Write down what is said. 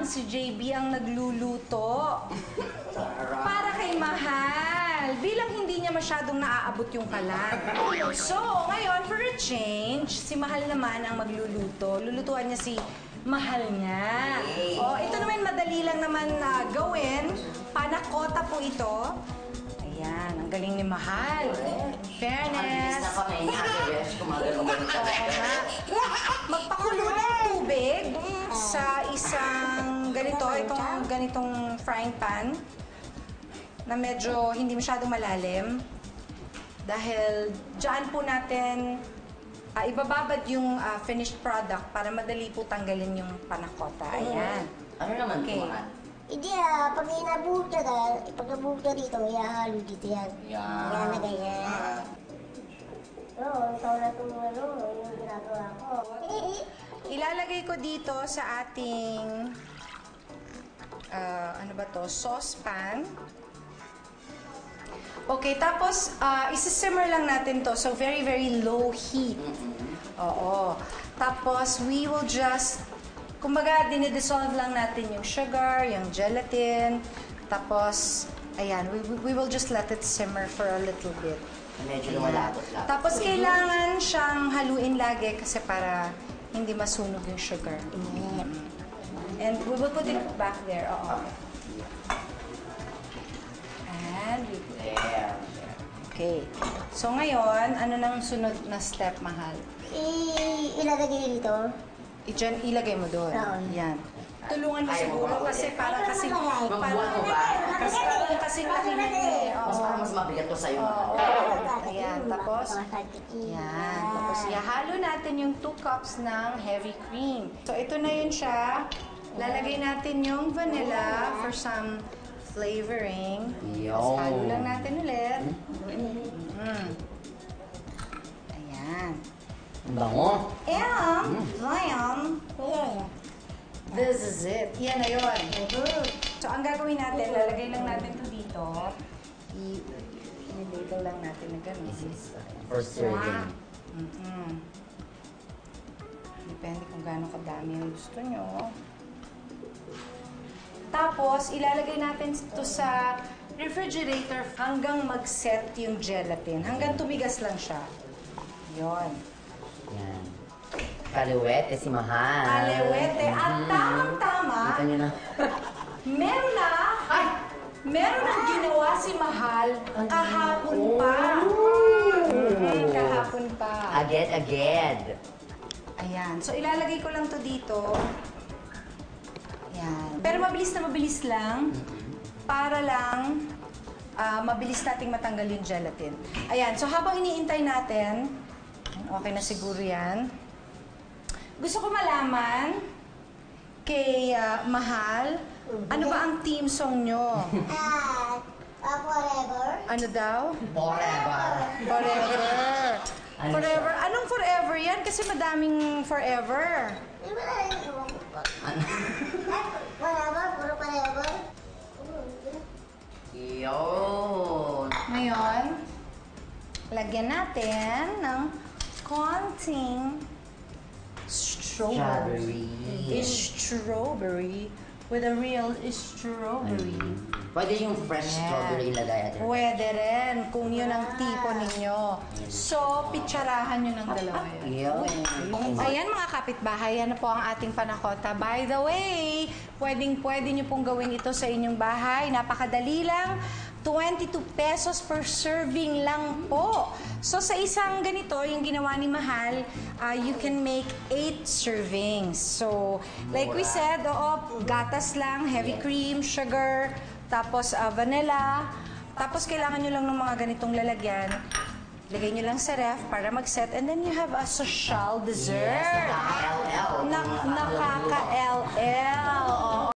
si JB ang nagluluto. Para kay Mahal. Bilang hindi niya masyadong naaabot yung kalan. So, ngayon, for a change, si Mahal naman ang magluluto. Lulutuan niya si Mahal niya. Oh, ito naman, madali lang naman gawin. Panakota po ito. Ayan, ang galing ni Mahal. Fairness. Magpakulo ng tubig sa isang itong ganitong frying pan na medyo hindi masyadong malalim. Dahil dyan po natin ibababad yung finished product para madali po tanggalin yung panakota. Ayan. Ano naman Okay. ito, Mahal? Hindi pag inabuhok ka dito, ihahalo dito yan. Yan na ganyan. Oo, ikaw na itong yung ginagawa ko. Ilalagay ko dito sa ating, saucepan. Okay, tapos isi-simmer lang natin to. So, very, very low heat. Oo. Tapos, we will just, kumbaga, dinidissolve lang natin yung sugar, yung gelatin. Tapos, ayan, we will just let it simmer for a little bit. Medyo lumalapot lang. Tapos, kailangan siyang haluin lagi kasi para hindi masunog yung sugar. And we will put it back there. Oo. And we put it. Okay. So, ngayon, ano nang sunod na step, Mahal? Ilalagay dito. Ilagay mo doon. Oo. Yan. Tulungan mo siguro kasi para kasi Mabuhat mo ba? kasi laki na eh. Mas para mas mabigat to sa'yo. Ayan. Tapos, yan. Tapos, ihalo natin yung 2 cups ng heavy cream. So, ito na yun siya. Lalagay natin yung vanilla for some flavoring. Tapos, halo lang natin ulit. Ayan. Ang bango. And, this is it. Yan na yun. So, ang gagawin natin, lalagay lang natin ito dito. I-label lang natin na gano'n. For serving. Depende kung gaano kadami ang gusto nyo. Tapos, ilalagay natin ito sa refrigerator hanggang mag-set yung gelatin. Hanggang tumigas lang siya. Yun. Yan. Kaliwete si Mahal. Alewete. At tamang-tama, Kita nyo na. meron nang ginawa si Mahal kahapon pa. Kahapon pa. Agad. Ayan. So, ilalagay ko lang to dito. Ayan. Pero mabilis lang. Para lang mabilis nating matanggal yung gelatin. Ayan. So, habang iniintay natin, okay na siguro yan. Gusto ko malaman kay Mahal, ano ba ang team song nyo? Forever. Ano daw? Forever. Forever. Ano Forever. siya? Anong forever yan? Kasi madaming forever. Di ba na yung iwan ko pa? Forever, puro forever. Yun. Ngayon, lagyan natin ng konting strawberry. Strawberry. With a real strawberry. Pwede yung fresh strawberry ilagay natin. Pwede rin, kung yun ang tipo ninyo. So, pitsarahan nyo ng dalawa yan. Ayan mga kapitbahay, yan na po ang ating panakota. By the way, pwede nyo pong gawin ito sa inyong bahay. Napakadali lang. 22 pesos per serving lang po. So, sa isang ganito, yung ginawa ni Mahal, you can make 8 servings. So, like we said, gatas lang, heavy cream, sugar, tapos vanilla. Tapos, kailangan nyo lang ng mga ganitong lalagyan. Lagay nyo lang sa ref para mag-set. And then, you have a social dessert. Yes, nakaka-LL. Nakaka-LL.